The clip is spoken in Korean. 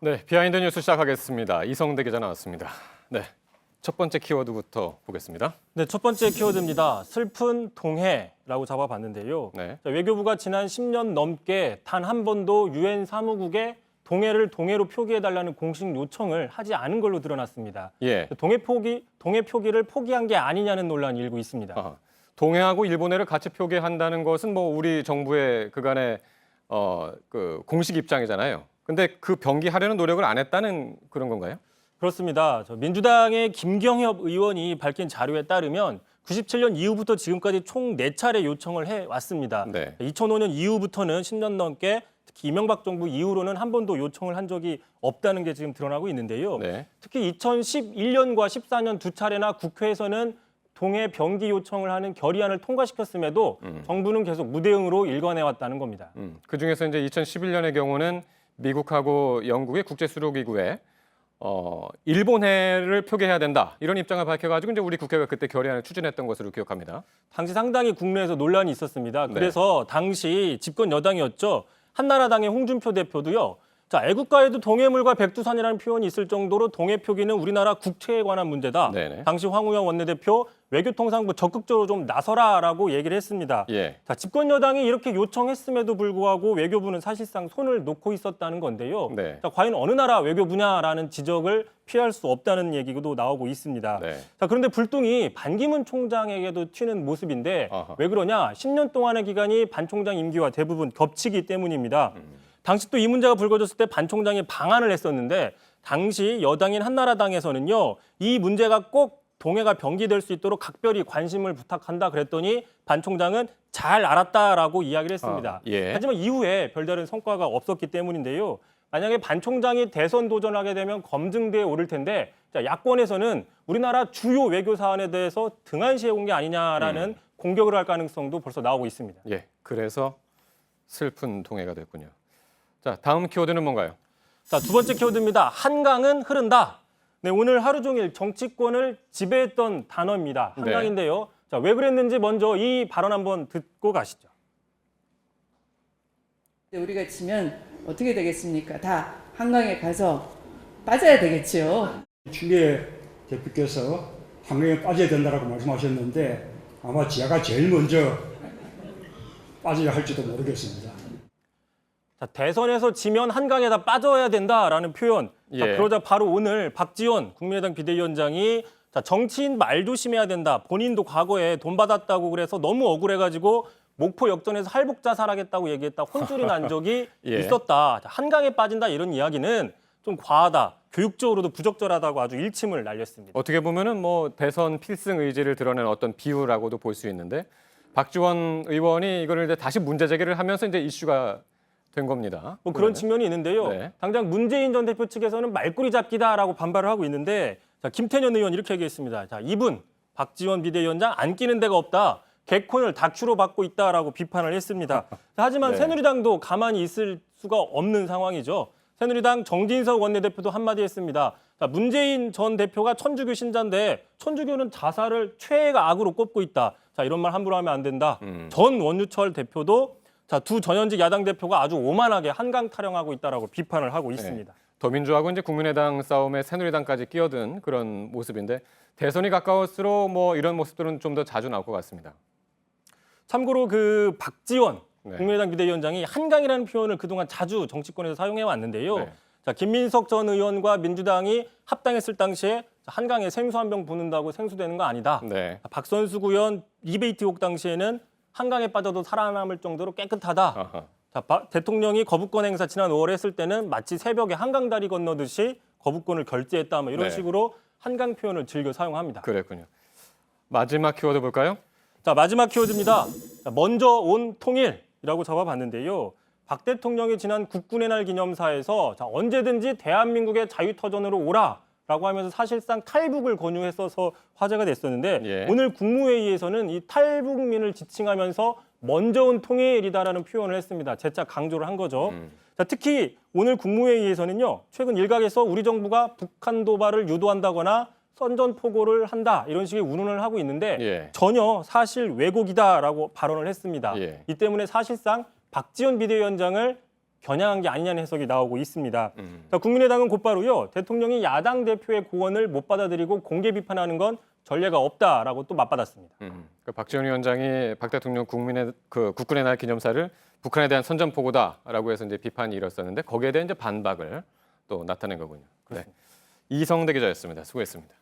네, 비하인드 뉴스 시작하겠습니다. 이성대 기자 나왔습니다. 네, 첫 번째 키워드부터 보겠습니다. 네, 첫 번째 키워드입니다. 슬픈 동해라고 잡아봤는데요. 네. 외교부가 지난 10년 넘게 단 한 번도 유엔 사무국에 동해를 동해로 표기해달라는 공식 요청을 하지 않은 걸로 드러났습니다. 예. 동해 표기를 포기한 게 아니냐는 논란이 일고 있습니다. 아하. 동해하고 일본해를 같이 표기한다는 것은 뭐 우리 정부의 그간의 그 공식 입장이잖아요. 근데 그 병기하려는 노력을 안 했다는 그런 건가요? 그렇습니다. 민주당의 김경협 의원이 밝힌 자료에 따르면 97년 이후부터 지금까지 총 4차례 요청을 해왔습니다. 네. 2005년 이후부터는 10년 넘게 특히 이명박 정부 이후로는 한 번도 요청을 한 적이 없다는 게 지금 드러나고 있는데요. 네. 특히 2011년과 14년 두 차례나 국회에서는 동해 병기 요청을 하는 결의안을 통과시켰음에도 정부는 계속 무대응으로 일관해왔다는 겁니다. 그중에서 이제 2011년의 경우는 미국하고 영국의 국제수로기구에 일본해를 표기해야 된다 이런 입장을 밝혀가지고 이제 우리 국회가 그때 결의안을 추진했던 것으로 기억합니다. 당시 상당히 국내에서 논란이 있었습니다. 네. 그래서 당시 집권 여당이었죠. 한나라당의 홍준표 대표도요. 자, 애국가에도 동해물과 백두산이라는 표현이 있을 정도로 동해 표기는 우리나라 국채에 관한 문제다. 네네. 당시 황우영 원내대표 외교통상부 적극적으로 좀 나서라라고 얘기를 했습니다. 예. 자, 집권 여당이 이렇게 요청했음에도 불구하고 외교부는 사실상 손을 놓고 있었다는 건데요. 네. 자, 과연 어느 나라 외교부냐라는 지적을 피할 수 없다는 얘기도 나오고 있습니다. 네. 자, 그런데 불똥이 반기문 총장에게도 튀는 모습인데 아하. 왜 그러냐? 10년 동안의 기간이 반 총장 임기와 대부분 겹치기 때문입니다. 당시 또 이 문제가 불거졌을 때 반 총장이 방한을 했었는데 당시 여당인 한나라당에서는요. 이 문제가 꼭 동해가 병기될 수 있도록 각별히 관심을 부탁한다 그랬더니 반 총장은 잘 알았다라고 이야기를 했습니다. 예. 하지만 이후에 별다른 성과가 없었기 때문인데요. 만약에 반 총장이 대선 도전하게 되면 검증대에 오를 텐데 자, 야권에서는 우리나라 주요 외교 사안에 대해서 등한시해 온 게 아니냐라는 공격을 할 가능성도 벌써 나오고 있습니다. 예. 그래서 슬픈 동해가 됐군요. 자, 다음 키워드는 뭔가요? 자, 두 번째 키워드입니다. 한강은 흐른다. 네, 오늘 하루 종일 정치권을 지배했던 단어입니다. 한강인데요. 자, 왜 그랬는지 먼저 이 발언 한번 듣고 가시죠. 우리가 치면 어떻게 되겠습니까? 다 한강에 가서 빠져야 되겠죠. 추미애 대표께서 한강에 빠져야 된다고 말씀하셨는데 아마 제가 제일 먼저 빠져야 할지도 모르겠습니다. 자, 대선에서 지면 한강에다 빠져야 된다라는 표현. 자, 예. 그러자 바로 오늘 박지원 국민의당 비대위원장이 자, 정치인 말 조심해야 된다. 본인도 과거에 돈 받았다고 그래서 너무 억울해가지고 목포 역전에서 할복 자살하겠다고 얘기했다. 혼쭐이 난 적이 예. 있었다. 자, 한강에 빠진다 이런 이야기는 좀 과하다. 교육적으로도 부적절하다고 아주 일침을 날렸습니다. 어떻게 보면은 뭐 대선 필승 의지를 드러낸 어떤 비유라고도 볼 수 있는데 박지원 의원이 이거를 이제 다시 문제 제기를 하면서 이제 이슈가 된 겁니다. 뭐 그런 측면이 있는데요. 네. 당장 문재인 전 대표 측에서는 말꼬리 잡기다라고 반발을 하고 있는데 자, 김태년 의원 이렇게 얘기했습니다. 자, 이분 박지원 비대위원장 안 끼는 데가 없다. 개콘을 다큐로 받고 있다라고 비판을 했습니다. 자, 하지만 네. 새누리당도 가만히 있을 수가 없는 상황이죠. 새누리당 정진석 원내대표도 한마디 했습니다. 자, 문재인 전 대표가 천주교 신자인데 천주교는 자살을 최애가 악으로 꼽고 있다. 자, 이런 말 함부로 하면 안 된다. 전 원유철 대표도 자, 두 전현직 야당 대표가 아주 오만하게 한강 타령하고 있다라고 비판을 하고 있습니다. 더민주하고 이제 국민의당 싸움에 새누리당까지 끼어든 그런 모습인데 대선이 가까울수록 뭐 이런 모습들은 좀 더 자주 나올 것 같습니다. 참고로 그 박지원 네. 국민의당 비대위원장이 한강이라는 표현을 그동안 자주 정치권에서 사용해 왔는데요. 네. 자, 김민석 전 의원과 민주당이 합당했을 당시에 한강에 생수 한 병 붓는다고 생수되는 거 아니다. 네. 박선수 의원 디베이트 의혹 당시에는 한강에 빠져도 살아남을 정도로 깨끗하다. 아하. 자, 대통령이 거부권 행사 지난 5월에 했을 때는 마치 새벽에 한강 다리 건너듯이 거부권을 결제했다. 뭐 이런 네. 식으로 한강 표현을 즐겨 사용합니다. 그랬군요. 마지막 키워드 볼까요? 자, 마지막 키워드입니다. 자, 먼저 온 통일이라고 잡아봤는데요. 박 대통령이 지난 국군의 날 기념사에서 자, 언제든지 대한민국의 자유터전으로 오라라고 하면서 사실상 탈북을 권유했어서 화제가 됐었는데 예. 오늘 국무회의에서는 이 탈북민을 지칭하면서 먼저 온 통일이다라는 표현을 했습니다. 재차 강조를 한 거죠. 자, 특히 오늘 국무회의에서는요. 최근 일각에서 우리 정부가 북한 도발을 유도한다거나 선전포고를 한다 이런 식의 운운을 하고 있는데 예. 전혀 사실 왜곡이다라고 발언을 했습니다. 예. 이 때문에 사실상 박지원 비대위원장을 겨냥한 게 아니냐는 해석이 나오고 있습니다. 자, 국민의당은 곧바로요. 대통령이 야당 대표의 고언을 못 받아들이고 공개 비판하는 건 전례가 없다라고 또 맞받았습니다. 그 박지원 위원장이 박 대통령 국군의 날 기념사를 북한에 대한 선전포고다라고 해서 이제 비판이 일었었는데 거기에 대한 이제 반박을 또 나타낸 거군요. 네. 이성대 기자였습니다. 수고했습니다.